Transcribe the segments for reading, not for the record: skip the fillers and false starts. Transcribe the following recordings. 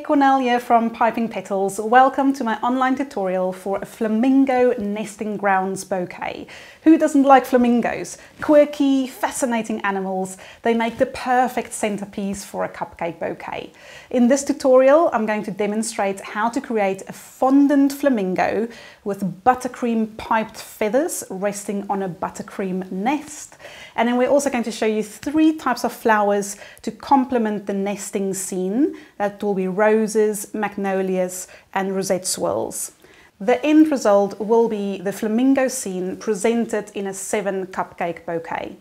Cornell here from Piping Petals. Welcome to my online tutorial for a flamingo nesting grounds bouquet. Who doesn't like flamingos? Quirky, fascinating animals. They make the perfect centerpiece for a cupcake bouquet. In this tutorial, I'm going to demonstrate how to create a fondant flamingo with buttercream piped feathers resting on a buttercream nest. And then we're also going to show you 3 types of flowers to complement the nesting scene. That will be roses, magnolias, and Rosette swirls. The end result will be the flamingo scene presented in a 7 cupcake bouquet.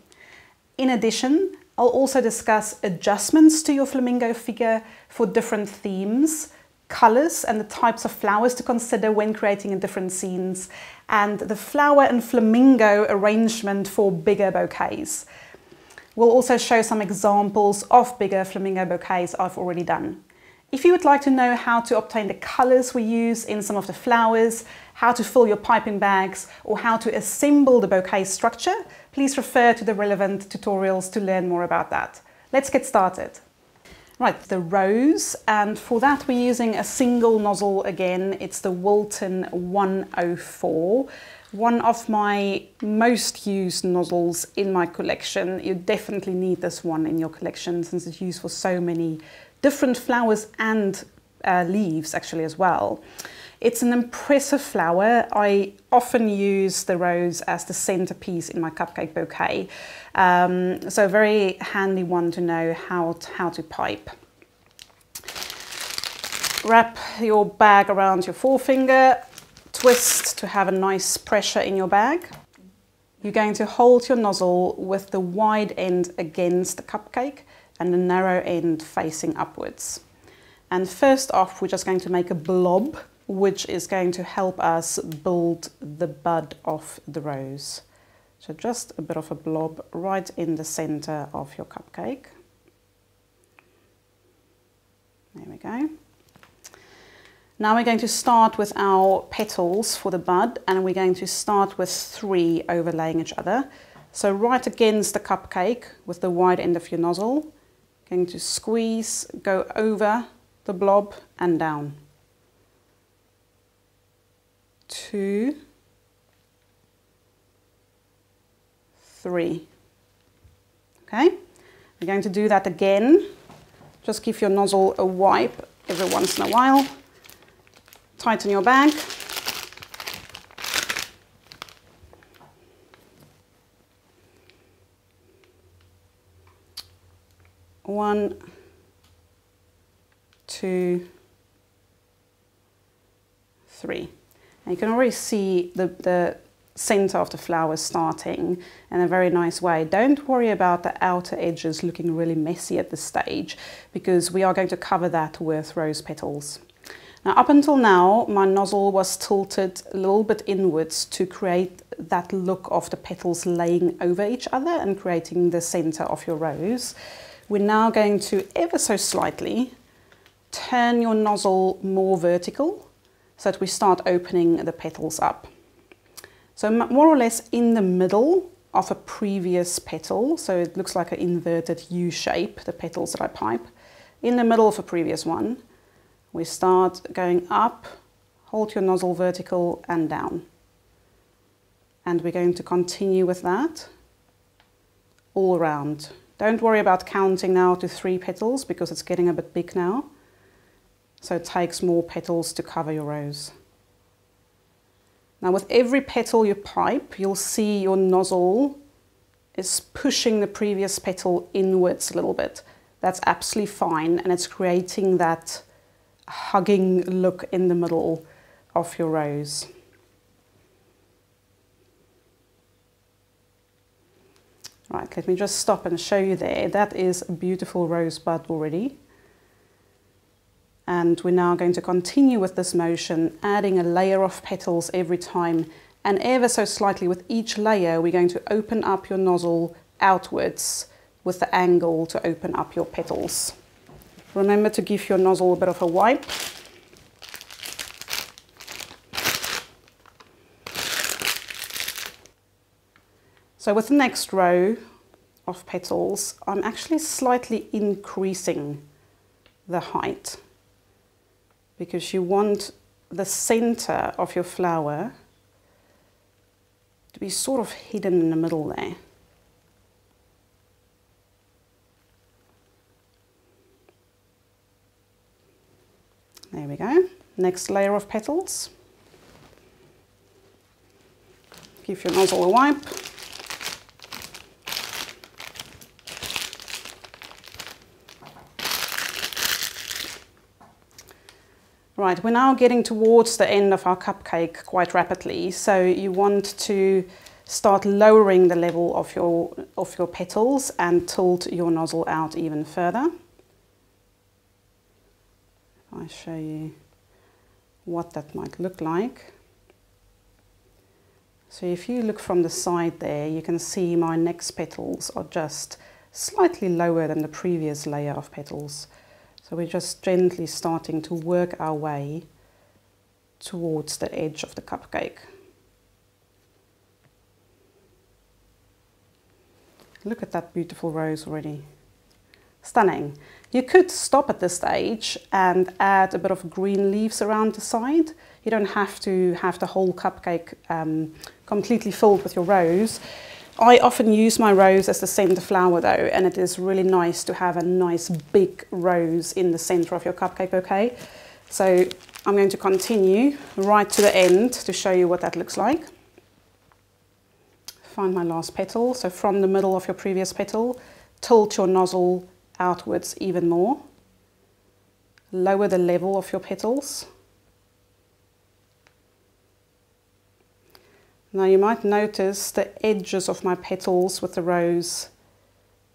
In addition, I'll also discuss adjustments to your flamingo figure for different themes, colors and the types of flowers to consider when creating different scenes, and the flower and flamingo arrangement for bigger bouquets. We'll also show some examples of bigger flamingo bouquets I've already done. If you would like to know how to obtain the colors we use in some of the flowers, how to fill your piping bags, or how to assemble the bouquet structure, please refer to the relevant tutorials to learn more about that. Let's get started. Right, the rose, and for that we're using a single nozzle again. It's the Wilton 104, one of my most used nozzles in my collection. You definitely need this one in your collection since it's used for so many different flowers and leaves actually as well. It's an impressive flower. I often use the rose as the centerpiece in my cupcake bouquet. So a very handy one to know how to pipe. Wrap your bag around your forefinger, twist to have a nice pressure in your bag. You're going to hold your nozzle with the wide end against the cupcake and the narrow end facing upwards. And first off, we're just going to make a blob, which is going to help us build the bud of the rose. So just a bit of a blob right in the center of your cupcake. There we go. Now we're going to start with our petals for the bud, and we're going to start with 3 overlaying each other. So right against the cupcake with the wide end of your nozzle, going to squeeze, go over the blob and down. 2, 3. Okay, we're going to do that again. Just give your nozzle a wipe every once in a while. Tighten your bag. One, 2, 3. And you can already see the center of the flower starting in a very nice way. Don't worry about the outer edges looking really messy at this stage, because we are going to cover that with rose petals. Now, up until now, my nozzle was tilted a little bit inwards to create that look of the petals laying over each other and creating the center of your rose. We're now going to ever so slightly turn your nozzle more vertical so that we start opening the petals up. So more or less in the middle of a previous petal, so it looks like an inverted U shape, the petals that I pipe. In the middle of a previous one, we start going up, hold your nozzle vertical and down. And we're going to continue with that all around. Don't worry about counting now to 3 petals because it's getting a bit big now. So it takes more petals to cover your rose. Now with every petal you pipe, you'll see your nozzle is pushing the previous petal inwards a little bit. That's absolutely fine, and it's creating that hugging look in the middle of your rose. Right, let me just stop and show you there. That is a beautiful rosebud already. And we're now going to continue with this motion, adding a layer of petals every time. And ever so slightly with each layer, we're going to open up your nozzle outwards with the angle to open up your petals. Remember to give your nozzle a bit of a wipe. So with the next row of petals, I'm actually slightly increasing the height. because you want the center of your flower to be sort of hidden in the middle there. There we go. Next layer of petals. Give your nozzle a wipe. Right, we're now getting towards the end of our cupcake quite rapidly, so you want to start lowering the level of your petals and tilt your nozzle out even further. If I show you what that might look like. So if you look from the side there, you can see my next petals are just slightly lower than the previous layer of petals. So we're just gently starting to work our way towards the edge of the cupcake. Look at that beautiful rose already. Stunning. You could stop at this stage and add a bit of green leaves around the side. You don't have to have the whole cupcake completely filled with your rose. I often use my rose as the center flower though, and it is really nice to have a nice big rose in the center of your cupcake bouquet. So I'm going to continue right to the end to show you what that looks like. Find my last petal, so from the middle of your previous petal, tilt your nozzle outwards even more. Lower the level of your petals. Now you might notice the edges of my petals with the rose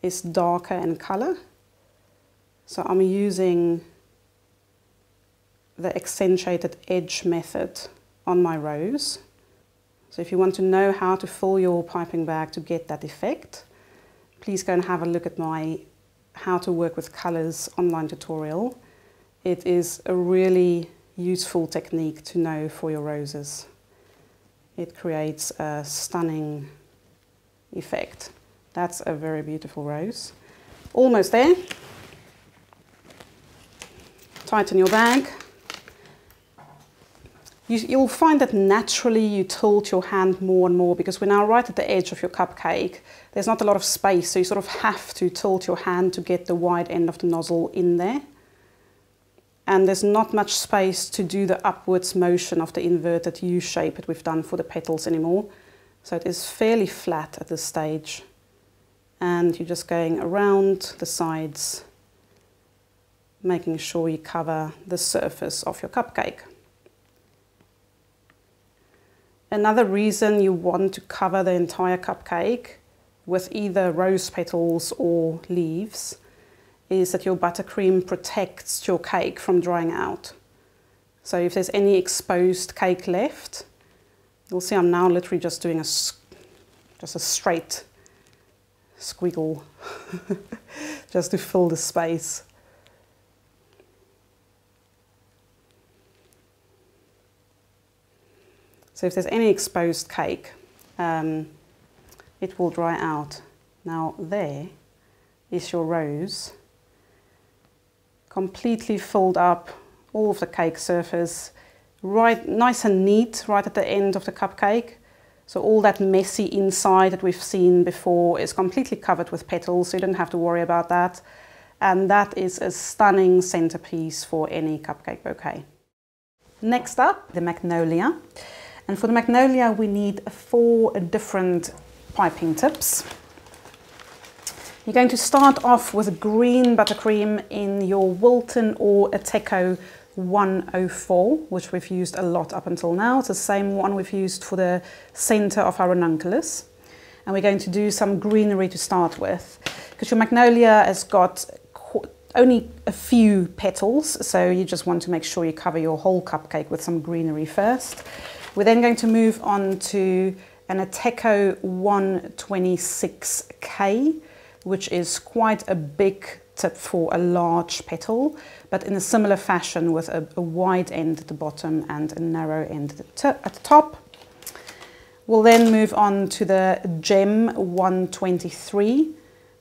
is darker in color. So I'm using the accentuated edge method on my rose. So if you want to know how to fill your piping bag to get that effect, please go and have a look at my How to Work with Colors online tutorial. It is a really useful technique to know for your roses. It creates a stunning effect. That's a very beautiful rose. Almost there. Tighten your bag. You'll find that naturally you tilt your hand more and more because we're now right at the edge of your cupcake. There's not a lot of space, so you sort of have to tilt your hand to get the wide end of the nozzle in there. And there's not much space to do the upwards motion of the inverted U shape that we've done for the petals anymore. So it is fairly flat at this stage. And you're just going around the sides, making sure you cover the surface of your cupcake. Another reason you want to cover the entire cupcake with either rose petals or leaves is that your buttercream protects your cake from drying out. So if there's any exposed cake left, you'll see I'm now literally just doing just a straight squiggle just to fill the space. So if there's any exposed cake, it will dry out. Now there is your rose, completely filled up all of the cake surface, right, nice and neat right at the end of the cupcake. So all that messy inside that we've seen before is completely covered with petals, so you don't have to worry about that. And that is a stunning centerpiece for any cupcake bouquet. Next up, the magnolia. And for the magnolia, we need 4 different piping tips. You're going to start off with green buttercream in your Wilton or Ateco 104, which we've used a lot up until now. It's the same one we've used for the center of our ranunculus. And we're going to do some greenery to start with, because your magnolia has got only a few petals, so you just want to make sure you cover your whole cupcake with some greenery first. We're then going to move on to an Ateco 126K, which is quite a big tip for a large petal, but in a similar fashion with a wide end at the bottom and a narrow end at the top. We'll then move on to the Gem 123,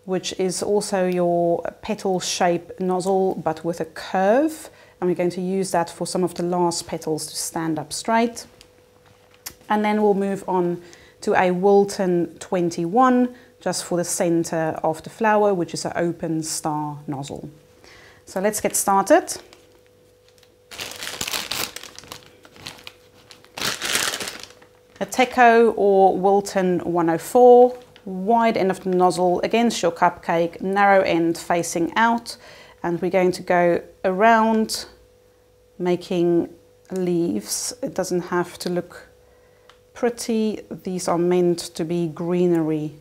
which is also your petal shape nozzle, but with a curve and we're going to use that for some of the last petals to stand up straight. And then we'll move on to a Wilton 21, just for the center of the flower, which is an open star nozzle. So let's get started. A Teco or Wilton 104, wide end of the nozzle against your cupcake, narrow end facing out, and we're going to go around making leaves. It doesn't have to look pretty. These are meant to be greenery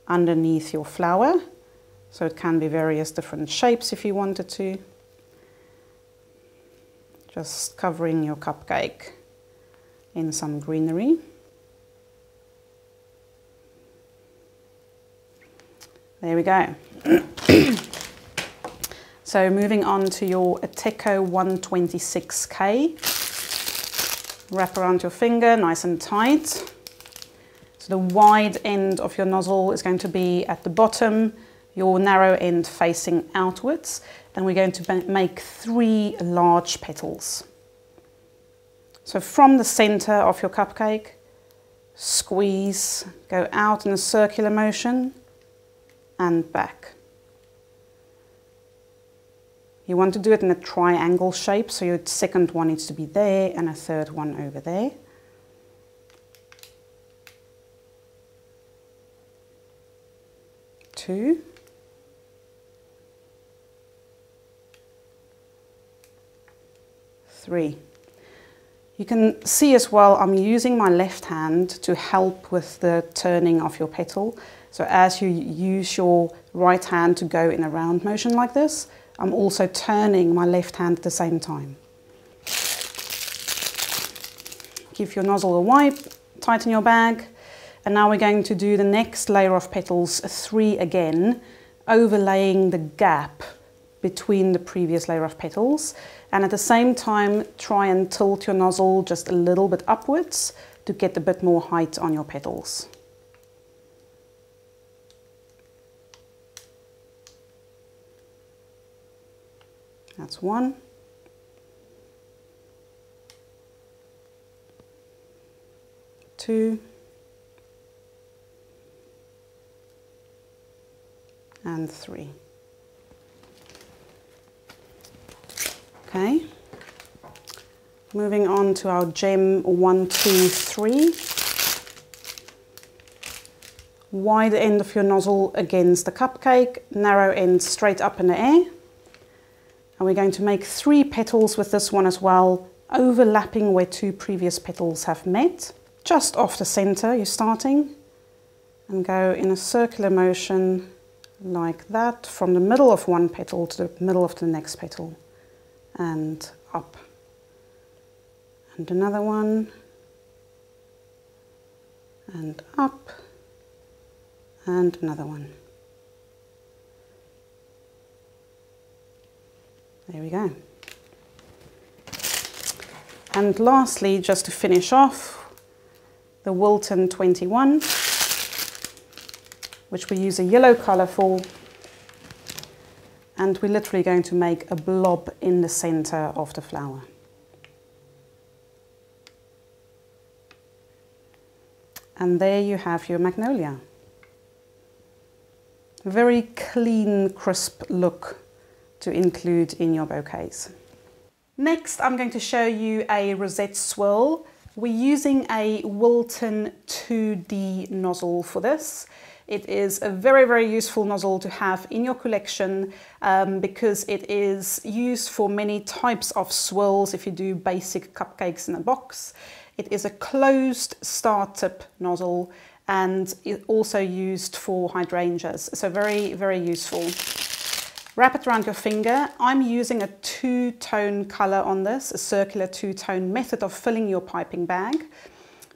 underneath your flower, so it can be various different shapes if you wanted to. Just covering your cupcake in some greenery. There we go. So moving on to your Teco 126K. Wrap around your finger nice and tight. So the wide end of your nozzle is going to be at the bottom, your narrow end facing outwards, and we're going to make 3 large petals. So from the center of your cupcake, squeeze, go out in a circular motion and back. You want to do it in a triangle shape, so your second one needs to be there and a third one over there. Two. Three. You can see as well, I'm using my left hand to help with the turning of your petal. So as you use your right hand to go in a round motion like this, I'm also turning my left hand at the same time. Give your nozzle a wipe, tighten your bag, and now we're going to do the next layer of petals, 3 again, overlaying the gap between the previous layer of petals, and at the same time try and tilt your nozzle just a little bit upwards to get a bit more height on your petals. That's 1. Two. And 3. Okay. Moving on to our gem 1, 2, 3. Wide end of your nozzle against the cupcake, narrow end straight up in the air. And we're going to make 3 petals with this one as well, overlapping where 2 previous petals have met. Just off the center, you're starting, and go in a circular motion like that, from the middle of one petal to the middle of the next petal, and up. And another one, and up, and another one. There we go. And lastly, just to finish off, the Wilton 21, which we use a yellow colour for, and we're literally going to make a blob in the centre of the flower. And there you have your magnolia. A very clean, crisp look to include in your bouquets. Next, I'm going to show you a Rosette swirl. We're using a Wilton 2D nozzle for this. It is a very, very useful nozzle to have in your collection because it is used for many types of swirls if you do basic cupcakes in a box. It is a closed star tip nozzle and it also used for hydrangeas, so very, very useful. Wrap it around your finger. I'm using a 2-tone color on this, a circular 2-tone method of filling your piping bag.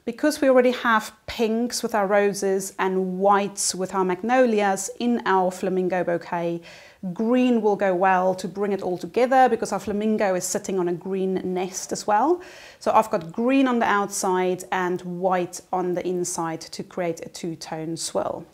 Because we already have pinks with our roses and whites with our magnolias in our flamingo bouquet, green will go well to bring it all together because our flamingo is sitting on a green nest as well. So I've got green on the outside and white on the inside to create a 2-tone swirl.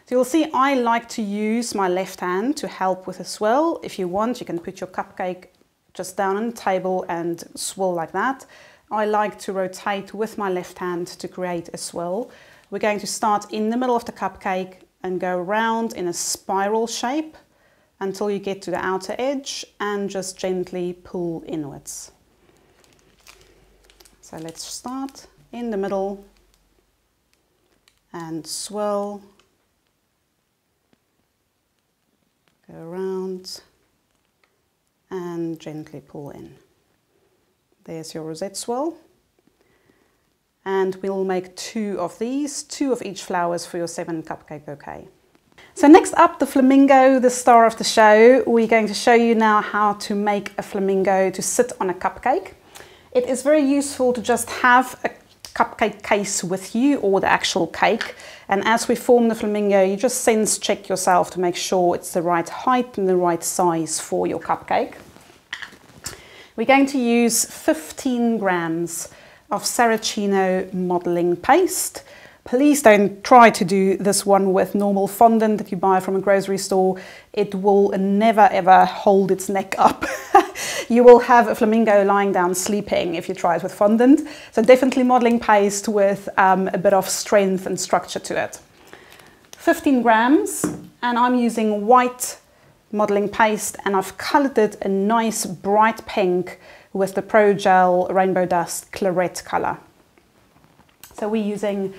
So you'll see I like to use my left hand to help with a swirl. If you want, you can put your cupcake just down on the table and swirl like that. I like to rotate with my left hand to create a swirl. We're going to start in the middle of the cupcake and go around in a spiral shape until you get to the outer edge and just gently pull inwards. So let's start in the middle and swirl. Go around and gently pull in. There's your rosette swirl. And we'll make 2 of these, 2 of each flowers for your 7 cupcake bouquet. So next up, the flamingo, the star of the show. We're going to show you now how to make a flamingo to sit on a cupcake. It is very useful to just have a cupcake case with you, or the actual cake. And as we form the flamingo, you just sense check yourself to make sure it's the right height and the right size for your cupcake. We're going to use 15 grams of Saracino modeling paste. Please don't try to do this one with normal fondant that you buy from a grocery store. It will never ever hold its neck up. You will have a flamingo lying down sleeping if you try it with fondant. So definitely modeling paste with a bit of strength and structure to it. 15 grams, and I'm using white modeling paste, and I've colored it a nice bright pink with the Pro Gel Rainbow Dust Claret color. So we're using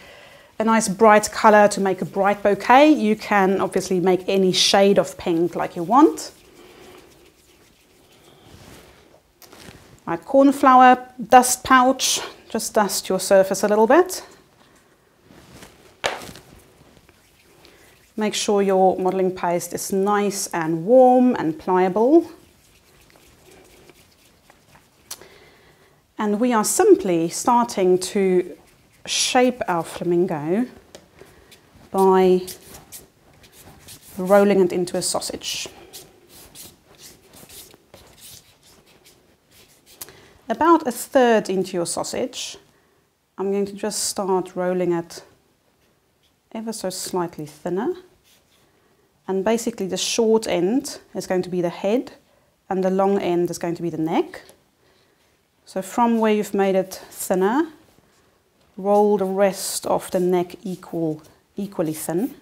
a nice bright color to make a bright bouquet. You can obviously make any shade of pink like you want. My cornflower dust pouch, just dust your surface a little bit. Make sure your modeling paste is nice and warm and pliable. And we are simply starting to shape our flamingo by rolling it into a sausage. About 1/3 into your sausage, I'm going to just start rolling it ever so slightly thinner. And basically the short end is going to be the head and the long end is going to be the neck. So from where you've made it thinner, roll the rest of the neck equally thin.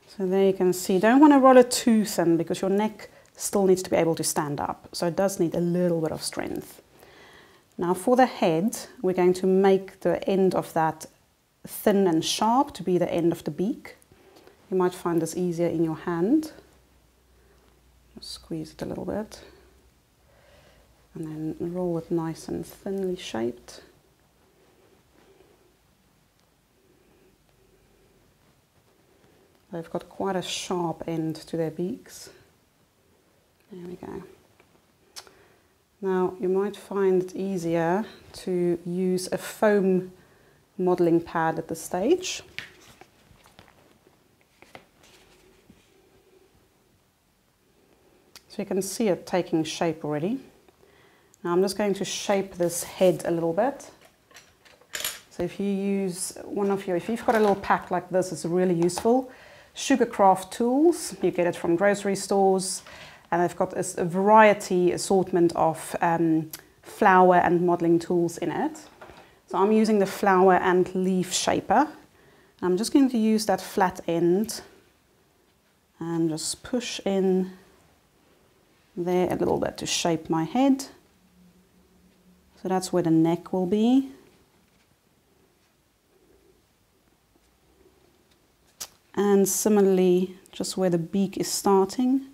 So there you can see, don't want to roll it too thin because your neck still needs to be able to stand up. So it does need a little bit of strength. Now for the head, we're going to make the end of that thin and sharp to be the end of the beak. You might find this easier in your hand. Just squeeze it a little bit. And then roll it nice and thinly shaped. They've got quite a sharp end to their beaks. There we go. Now you might find it easier to use a foam modeling pad at this stage. So you can see it taking shape already. Now I'm just going to shape this head a little bit. So if you use if you've got a little pack like this, it's really useful. Sugarcraft tools, you get it from grocery stores, and they've got a variety assortment of flower and modeling tools in it. So I'm using the flower and leaf shaper. I'm just going to use that flat end and just push in there a little bit to shape my head. So that's where the neck will be. And similarly, just where the beak is starting,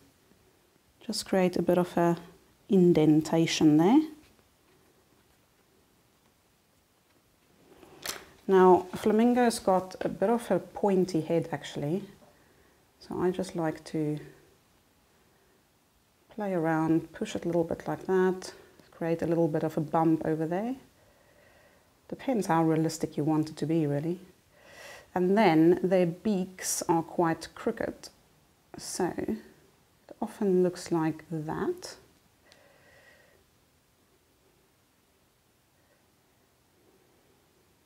just create a bit of a indentation there. Now, flamingo's got a bit of a pointy head actually, so I just like to play around, push it a little bit like that, create a little bit of a bump over there. Depends how realistic you want it to be, really. And then their beaks are quite crooked, so it often looks like that.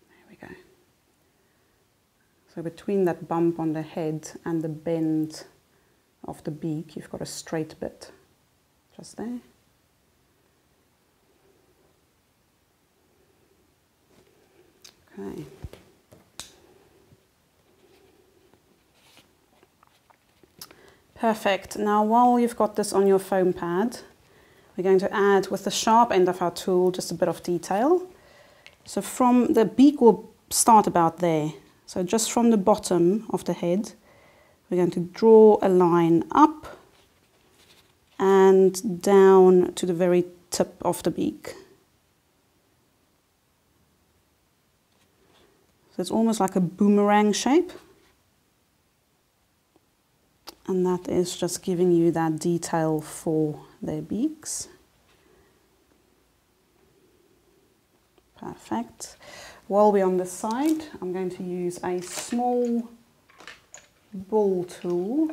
There we So between that bump on the head and the bend of the beak, you've got a straight bit just there. Okay. Perfect. Now while you've got this on your foam pad, we're going to add with the sharp end of our tool just a bit of detail. So from the beak will start about there. So just from the bottom of the head, we're going to draw a line up and down to the very tip of the beak. So it's almost like a boomerang shape. And that is just giving you that detail for their beaks. Perfect. While we're on this side, I'm going to use a small ball tool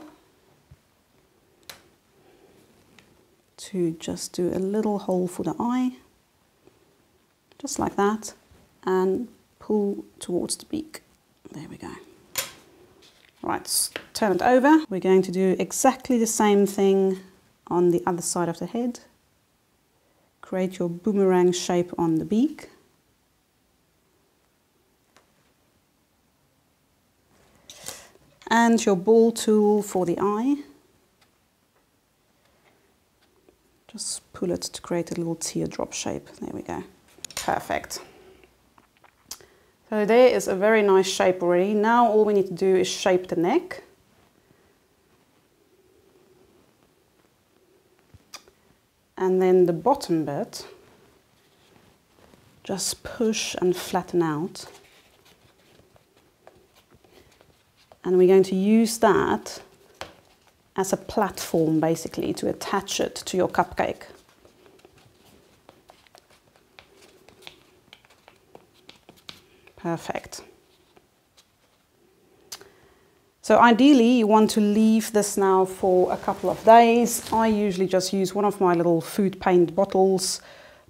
to just do a little hole for the eye, just like that, and pull towards the beak. There we go. Right, turn it over. We're going to do exactly the same thing on the other side of the head. Create your boomerang shape on the beak. And your ball tool for the eye. Just pull it to create a little teardrop shape. There we go. Perfect. So there is a very nice shape already. Now all we need to do is shape the neck. And then the bottom bit, just push and flatten out. And we're going to use that as a platform basically to attach it to your cupcake. Perfect. So ideally you want to leave this now for a couple of days. I usually just use one of my little food paint bottles,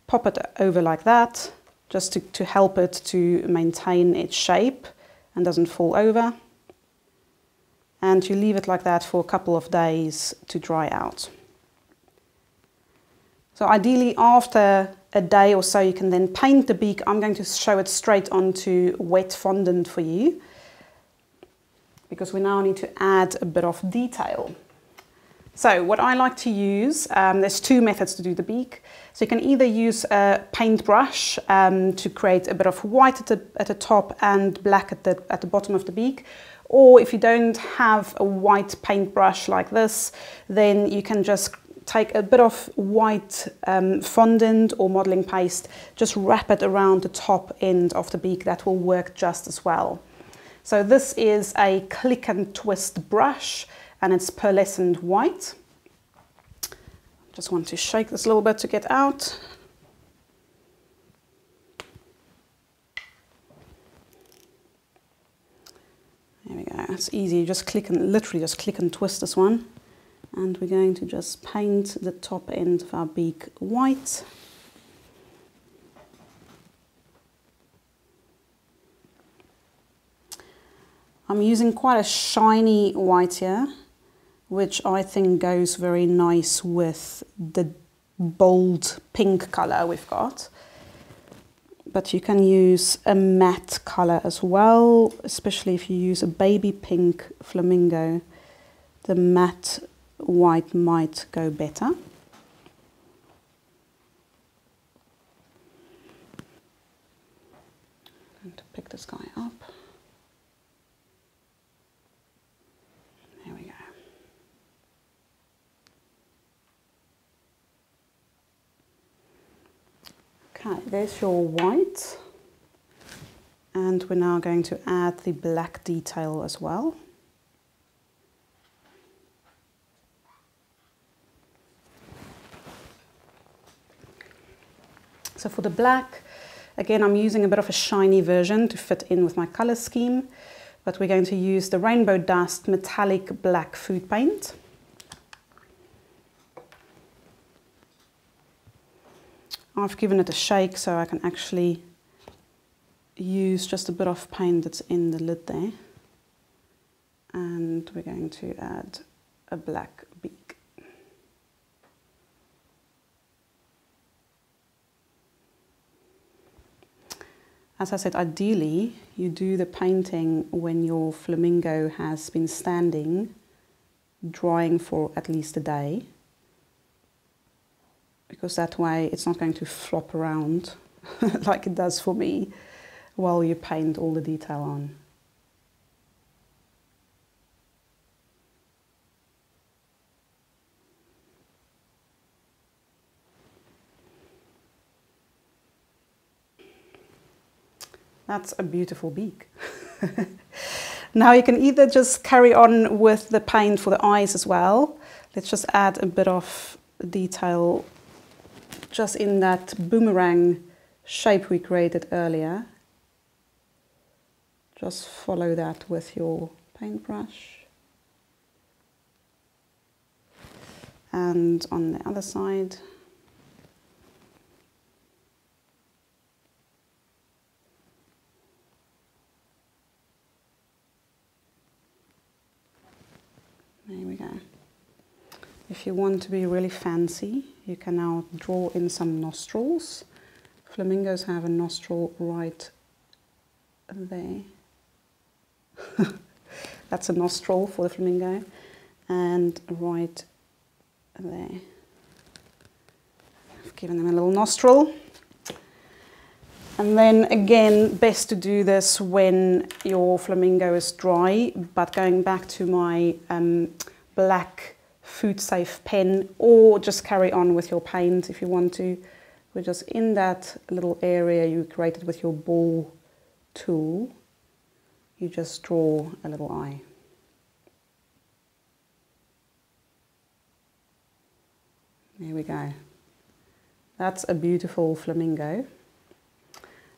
pop it over like that, just to help it to maintain its shape and doesn't fall over. And you leave it like that for a couple of days to dry out. So ideally after a day or so you can then paint the beak. I'm going to show it straight onto wet fondant for you, because we now need to add a bit of detail. So what I like to use, there's two methods to do the beak. So you can either use a paintbrush to create a bit of white at the top and black at the bottom of the beak. Or if you don't have a white paintbrush like this, then you can just take a bit of white fondant or modeling paste, just wrap it around the top end of the beak. That will work just as well. So this is a click and twist brush and it's pearlescent white. Just want to shake this a little bit to get out. There we go, it's easy, just click and literally just click and twist this one. And we're going to just paint the top end of our beak white. I'm using quite a shiny white here, which I think goes very nice with the bold pink colour we've got. But you can use a matte colour as well, especially if you use a baby pink flamingo. The matte white might go better. I'm going to pick this guy up. There we go. Okay, there's your white. And we're now going to add the black detail as well. So for the black, again, I'm using a bit of a shiny version to fit in with my color scheme, but we're going to use the Rainbow Dust Metallic Black Food Paint. I've given it a shake so I can actually use just a bit of paint that's in the lid there. And we're going to add a black beak. As I said, ideally you do the painting when your flamingo has been standing, drying for at least a day, because that way it's not going to flop around like it does for me while you paint all the detail on. That's a beautiful beak. Now you can either just carry on with the paint for the eyes as well. Let's just add a bit of detail just in that boomerang shape we created earlier. Just follow that with your paintbrush. And on the other side. There we go. If you want to be really fancy, you can now draw in some nostrils. Flamingos have a nostril right there. That's a nostril for the flamingo. And right there. I've given them a little nostril. And then again, best to do this when your flamingo is dry, but going back to my black food safe pen, or just carry on with your paint if you want to. We're just in that little area you created with your ball tool, you just draw a little eye. There we go. That's a beautiful flamingo.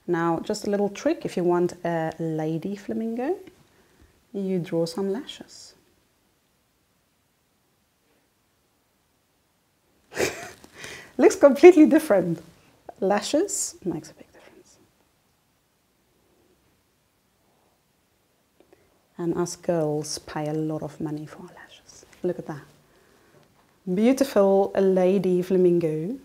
Now, just a little trick, if you want a lady flamingo, you draw some lashes. Looks completely different. Lashes makes a big difference. And us girls pay a lot of money for our lashes. Look at that. Beautiful lady flamingo.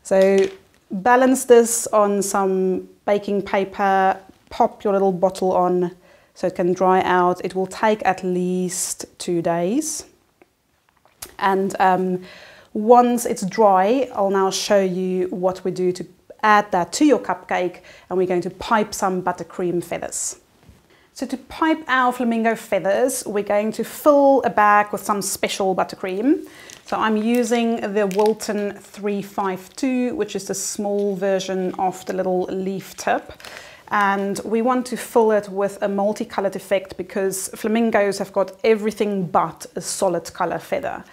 So, balance this on some baking paper, pop your little bottle on so it can dry out. It will take at least 2 days. And once it's dry, I'll now show you what we do to add that to your cupcake, and we're going to pipe some buttercream feathers. So to pipe our flamingo feathers, we're going to fill a bag with some special buttercream. So I'm using the Wilton 352, which is the small version of the little leaf tip. And we want to fill it with a multicolored effect because flamingos have got everything but a solid color feather.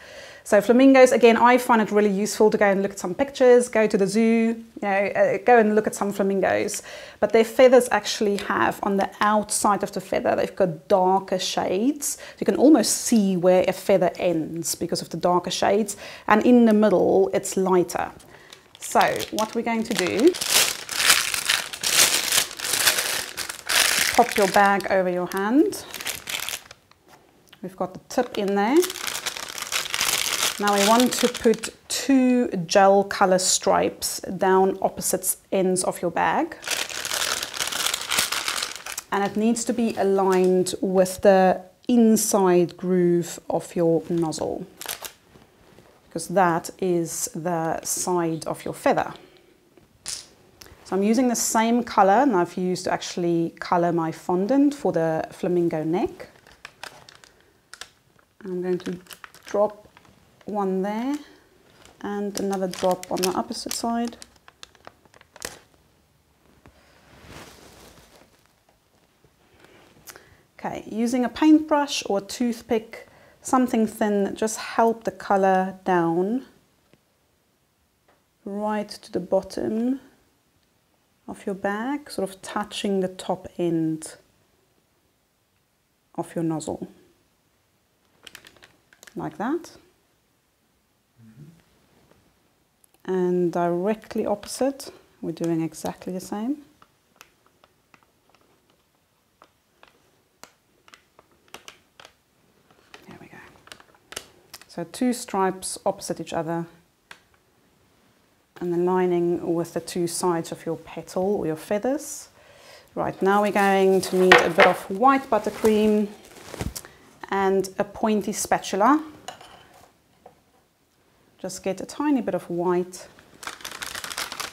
So flamingos, again, I find it really useful to go and look at some pictures, go to the zoo, go and look at some flamingos. But their feathers actually have, on the outside of the feather, they've got darker shades. So you can almost see where a feather ends because of the darker shades. And in the middle, it's lighter. So what we're going to do, pop your bag over your hand. We've got the tip in there. Now we want to put 2 gel color stripes down opposite ends of your bag. And it needs to be aligned with the inside groove of your nozzle, because that is the side of your feather. So I'm using the same color, and I've used to actually color my fondant for the flamingo neck. I'm going to drop one there and another drop on the opposite side. Okay, using a paintbrush or a toothpick, something thin, just help the color down right to the bottom of your bag, sort of touching the top end of your nozzle, like that. And directly opposite, we're doing exactly the same. So 2 stripes opposite each other and aligning with the 2 sides of your petal or your feathers. Right, now we're going to need a bit of white buttercream and a pointy spatula. Just get a tiny bit of white,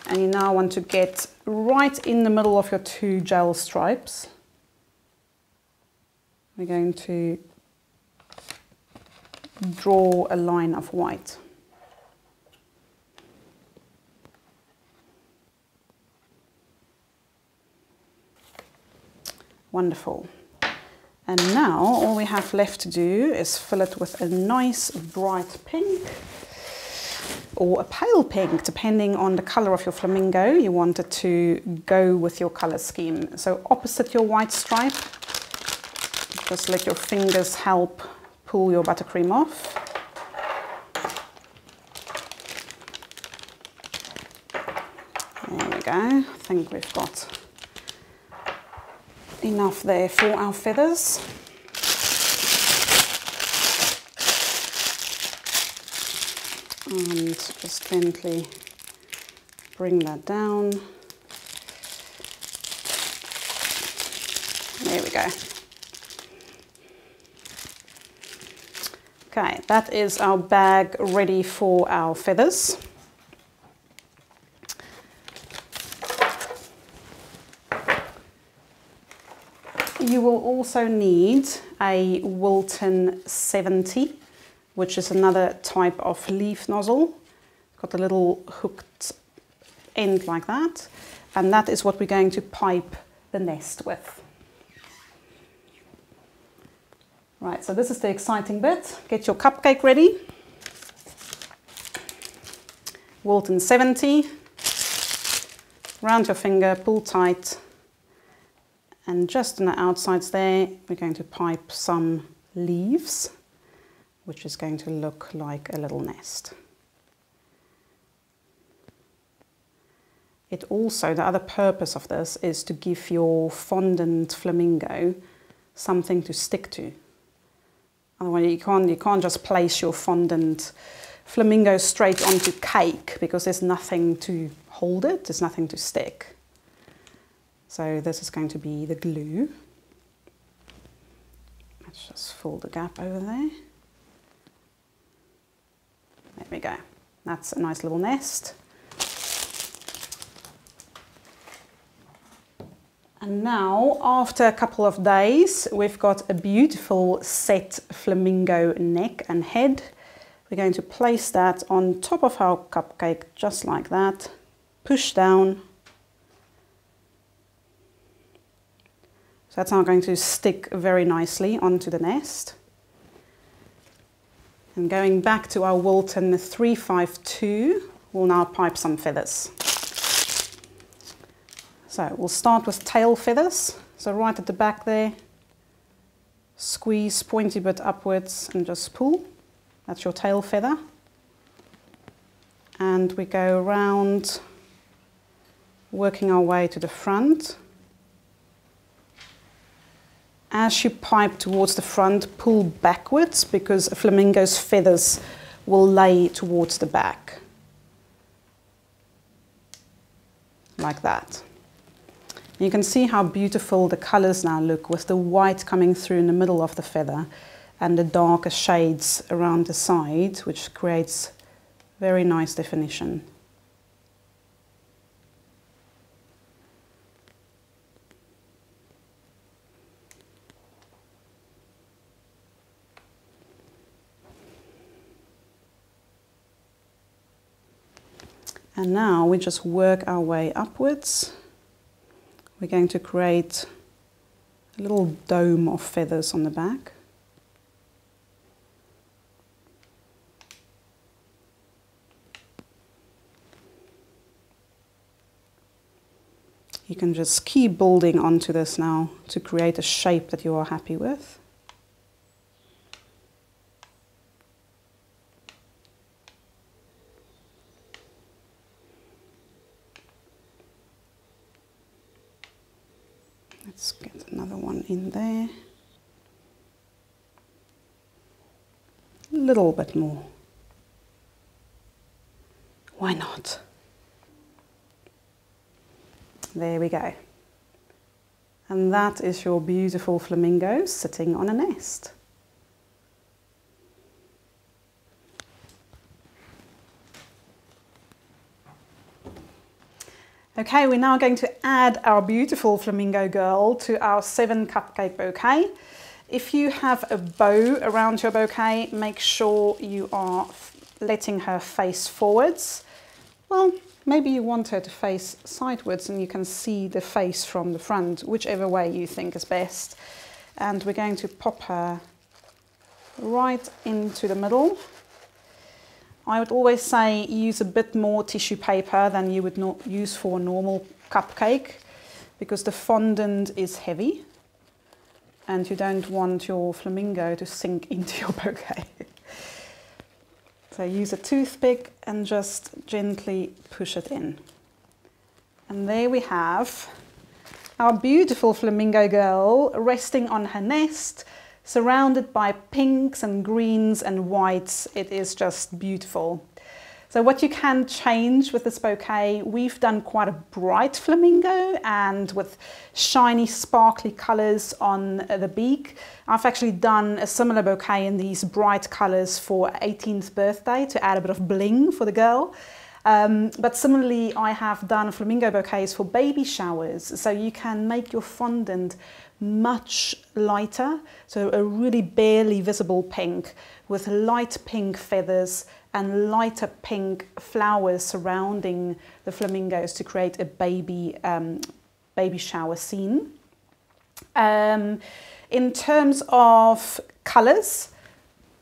and you now want to get right in the middle of your 2 gel stripes. We're going to draw a line of white. Wonderful. And now all we have left to do is fill it with a nice bright pink or a pale pink, depending on the color of your flamingo. You want it to go with your color scheme. So opposite your white stripe, just let your fingers help pull your buttercream off. There we go. I think we've got enough there for our feathers. And just gently bring that down. There we go. Okay, that is our bag ready for our feathers. You will also need a Wilton 70, which is another type of leaf nozzle. Got a little hooked end like that, and that is what we're going to pipe the nest with. Right, so this is the exciting bit. Get your cupcake ready. Wilton 70, round your finger, pull tight, and just on the outsides there, we're going to pipe some leaves, which is going to look like a little nest. It also, the other purpose of this is to give your fondant flamingo something to stick to. Otherwise you can't just place your fondant flamingo straight onto cake because there's nothing to hold it, there's nothing to stick. So this is going to be the glue. Let's just fill the gap over there. There we go. That's a nice little nest. And now, after a couple of days, we've got a beautiful set flamingo neck and head. We're going to place that on top of our cupcake, just like that. Push down. So that's now going to stick very nicely onto the nest. And going back to our Wilton 352, we'll now pipe some feathers. So we'll start with tail feathers. So right at the back there, squeeze pointy bit upwards and just pull. That's your tail feather. And we go around, working our way to the front. As you pipe towards the front, pull backwards because a flamingo's feathers will lay towards the back. Like that. You can see how beautiful the colors now look with the white coming through in the middle of the feather and the darker shades around the side, which creates very nice definition. And now we just work our way upwards. We're going to create a little dome of feathers on the back. You can just keep building onto this now to create a shape that you are happy with. Let's get another one in there. little bit more. Why not? There we go. And that is your beautiful flamingo sitting on a nest. Okay, we're now going to add our beautiful flamingo girl to our 7 cupcake bouquet. If you have a bow around your bouquet, make sure you are letting her face forwards. Well, maybe you want her to face sideways and you can see the face from the front, whichever way you think is best. And we're going to pop her right into the middle. I would always say use a bit more tissue paper than you would not use for a normal cupcake, because the fondant is heavy and you don't want your flamingo to sink into your bouquet. So use a toothpick and just gently push it in. And there we have our beautiful flamingo girl resting on her nest, surrounded by pinks and greens and whites. It is just beautiful. So what you can change with this bouquet, we've done quite a bright flamingo and with shiny sparkly colours on the beak. I've actually done a similar bouquet in these bright colours for 18th birthday to add a bit of bling for the girl. But similarly, I have done flamingo bouquets for baby showers, so you can make your fondant much lighter, so a really barely visible pink with light pink feathers and lighter pink flowers surrounding the flamingos to create a baby shower scene. In terms of colours,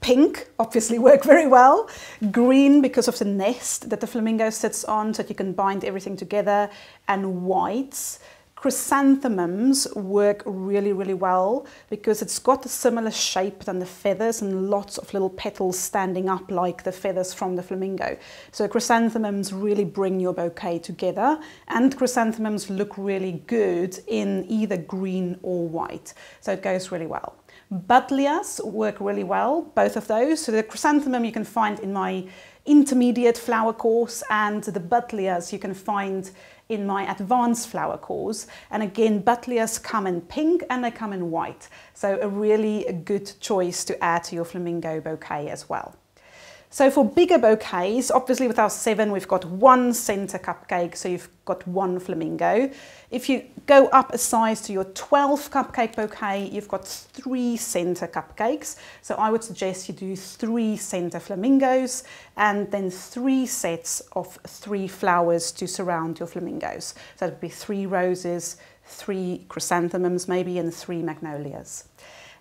pink obviously work very well, green because of the nest that the flamingo sits on so that you can bind everything together, and whites. Chrysanthemums work really, really well because it's got a similar shape than the feathers and lots of little petals standing up like the feathers from the flamingo. So chrysanthemums really bring your bouquet together, and chrysanthemums look really good in either green or white. So it goes really well. Buddleias work really well, both of those. So the chrysanthemum you can find in my intermediate flower course, and the buddleias you can find in my advanced flower course. And again, buddleias come in pink and they come in white. So a really good choice to add to your flamingo bouquet as well. So for bigger bouquets, obviously with our 7, we've got 1 center cupcake, so you've got 1 flamingo. If you go up a size to your 12 cupcake bouquet, you've got 3 center cupcakes. So I would suggest you do 3 center flamingos and then 3 sets of 3 flowers to surround your flamingos. So that would be 3 roses, 3 chrysanthemums maybe, and 3 magnolias.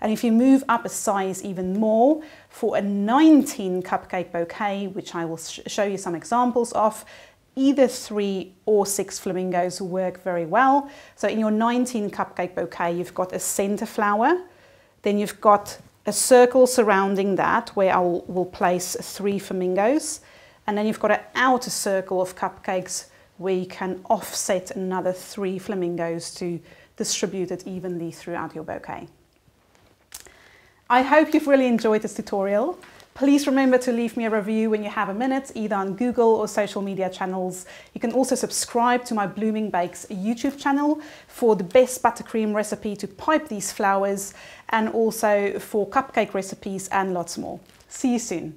And if you move up a size even more, for a 19 cupcake bouquet, which I will show you some examples of, either 3 or 6 flamingos work very well. So in your 19 cupcake bouquet, you've got a center flower, then you've got a circle surrounding that where I will place 3 flamingos, and then you've got an outer circle of cupcakes where you can offset another 3 flamingos to distribute it evenly throughout your bouquet. I hope you've really enjoyed this tutorial. Please remember to leave me a review when you have a minute, either on Google or social media channels. You can also subscribe to my Blooming Bakes YouTube channel for the best buttercream recipe to pipe these flowers, and also for cupcake recipes and lots more. See you soon.